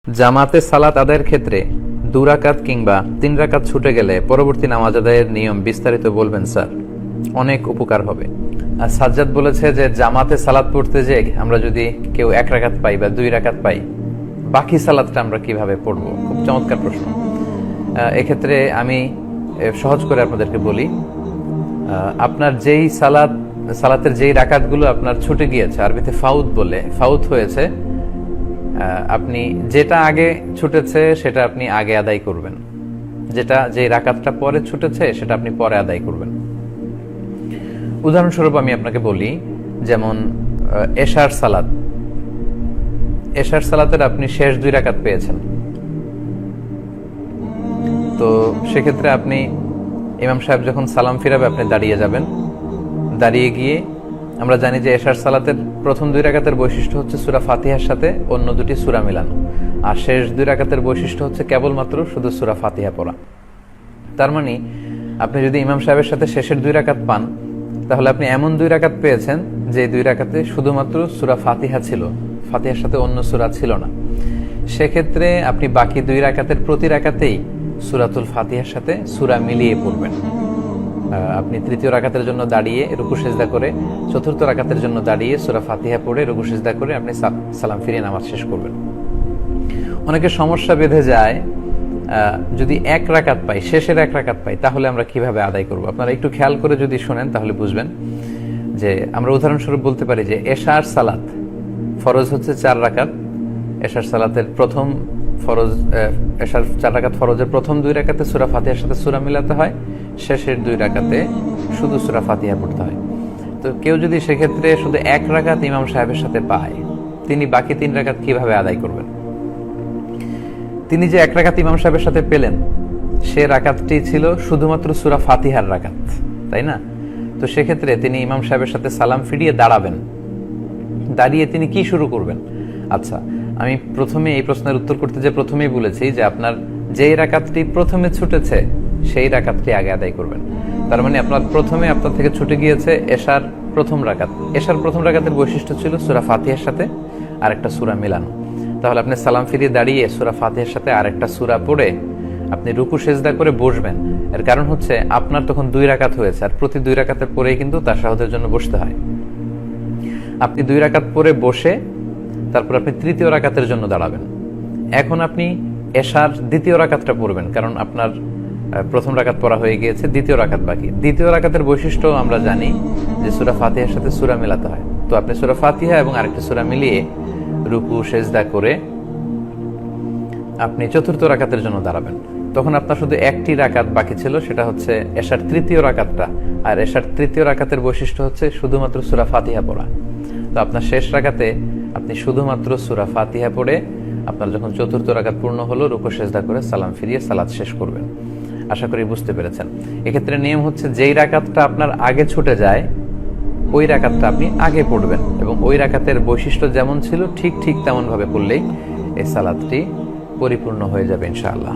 জামাতে সালাত আদায়ের ক্ষেত্রে 2 রাকাত কিংবা 3 রাকাত ছুটে গেলে পরবর্তী নামাজ আদায়ের নিয়ম বিস্তারিত বলবেন স্যার, অনেক উপকার হবে। আর সাজ্জাদ বলেছে যে জামাতে সালাত পড়তে যে আমরা যদি কেউ 1 রাকাত পাই বা 2 রাকাত পাই, বাকি সালাতটা আমরা কিভাবে পড়বো? খুব চমৎকার প্রশ্ন। এক্ষেত্রে আমি সহজ করে আপনাদেরকে বলি, আপনার যেই সালাতের যেই রাকাতগুলো আপনার ছুটে গিয়েছে, আরবিতে ফাউত বলে, ফাউত হয়েছে, আপনি যেটা আগে ছুটেছে সেটা আপনি আগে আদায় করবেন, যে রাকাতটা পরে ছুটেছে সেটা আপনি পরে আদায় করবেন। উদাহরণস্বরূপ আমি আপনাকে বলি, যেমন এশার সালাতের আপনি শেষ 2 রাকাত পেয়েছেন, তো সেক্ষেত্রে আপনি ইমাম সাহেব যখন সালাম ফিরাবে আপনি দাঁড়িয়ে যাবেন। দাঁড়িয়ে গিয়ে আমরা জানি যে এশার সালাতের প্রথম 2 রাকাতের বৈশিষ্ট্য হচ্ছে সূরা ফাতিহার সাথে অন্য 2টি সূরা মিলানো, আর শেষ 2 রাকাতের বৈশিষ্ট্য হচ্ছে কেবলমাত্র শুধু সূরা ফাতিহা পড়া। তার মানে আপনি যদি ইমাম সাহেবের সাথে শেষের 2 রাকাত পান, তাহলে আপনি এমন 2 রাকাত পেয়েছেন যে 2 রাকাতে শুধুমাত্র সূরা ফাতিহা ছিল, ফাতিহার সাথে অন্য সূরা ছিল না। সেক্ষেত্রে আপনি বাকি 2 রাকাতের প্রতি রাকাতেই সূরাতুল ফাতিহার সাথে সূরা মিলিয়ে পড়বেন। আপনি তৃতীয় রাকাতের জন্য দাঁড়িয়ে রুকু সিজদা করে, চতুর্থ রাকাতের জন্য দাঁড়িয়ে সূরা ফাতিহা পড়ে রুকু সিজদা করে আপনি সালাম ফিরিয়ে নামাজ শেষ করবেন। অনেকের সমস্যা বেঁধে যায়, যদি 1 রাকাত পাই, শেষের 1 রাকাত পাই, তাহলে আমরা কিভাবে আদায় করব? আপনারা একটু খেয়াল করে যদি শোনেন তাহলে বুঝবেন যে আমরা উদাহরণস্বরূপ বলতে পারি যে এশার সালাত ফরজ হচ্ছে 4 রাকাত। এশার সালাতের প্রথম ফরজ, এশার 4 রাকাত ফরজের প্রথম 2 রাকাতে সূরা ফাতিহার সাথে সূরা মিলাতে হয়, শেষের 2 রাকাতে শুধু সূরা ফাতিহা পড়তে হয়। তো কেউ যদি সেক্ষেত্রে শুধু 1 রাকাত ইমাম সাহেবের সাথে পায়, তিনি বাকি 3 রাকাত কিভাবে আদায় করবেন? তিনি যে 1 রাকাত ইমাম সাহেবের সাথে পেলেন, সে রাকাতটি ছিল শুধুমাত্র সূরা ফাতিহার রাকাত, তাই না? তো সেক্ষেত্রে তিনি ইমাম সাহেবের সাথে সালাম ফিরিয়ে দাঁড়াবেন। দাঁড়িয়ে তিনি কি শুরু করবেন? আচ্ছা, আমি প্রথমে এই প্রশ্নের উত্তর করতে যে প্রথমেই বলেছি যে আপনার যেই রাকাতটি প্রথমে ছুটেছে সেই রাকাতটি আগে আদায় করবেন। তার মানে আপনার থেকে ছুটে গিয়েছে এশার প্রথম রাকাত। এশার প্রথম রাকাতের বৈশিষ্ট্য ছিল সূরা ফাতিহার সাথে আরেকটা সূরা মিলানো। তাহলে আপনি সালাম ফিরিয়ে দাঁড়িয়ে সূরা ফাতিহার সাথে আরেকটা সূরা পড়ে আপনি রুকু সিজদা করে বসবেন। এর কারণ হচ্ছে আপনার তখন 2 রাকাত হয়েছে, আর প্রতি 2 রাকাতের পরেই কিন্তু তাশাহুদের জন্য বসতে হয়। আপনি 2 রাকাত পরে বসে তারপর আপনি তৃতীয় রাকাতের জন্য দাঁড়াবেন। এখন আপনি এশার দ্বিতীয় রাকাতটা পড়বেন, কারণ আপনার প্রথম রাকাত পড়া হয়ে গিয়েছে, দ্বিতীয় রাকাত বাকি। দ্বিতীয় রাকাতের বৈশিষ্ট্য আমরা জানি যে সূরা ফাতিহার সাথে সূরা মিলাতে হয়। তো আপনি সূরা ফাতিহা এবং আরেকটা সূরা মিলিয়ে রুকু সিজদা করে আপনি চতুর্থ রাকাতের জন্য দাঁড়াবেন। তখন আপনার শুধু 1টি রাকাত বাকি ছিল, সেটা হচ্ছে এশার তৃতীয় রাকাতটা। আর এশার তৃতীয় রাকাতের বৈশিষ্ট্য হচ্ছে শুধুমাত্র সূরা ফাতিহা পড়া। তো আপনার শেষ রাকাতে আপনি শুধুমাত্র সূরা ফাতিহা পড়ে আপনার যখন চতুর্থ রাকাত পূর্ণ হলো, রুকু সিজদা করে সালাম ফিরিয়ে সালাত শেষ করবেন। আশা করি বুঝতে পেরেছেন। এক্ষেত্রে নিয়ম হচ্ছে যেই রাকাতটা আপনার আগে ছুটে যায় ওই রাকাতটা আপনি আগে পড়বেন, এবং ওই রাকাতের বৈশিষ্ট্য যেমন ছিল ঠিক তেমন ভাবে পড়লেই এই সালাতটি পরিপূর্ণ হয়ে যাবে ইনশাআল্লাহ।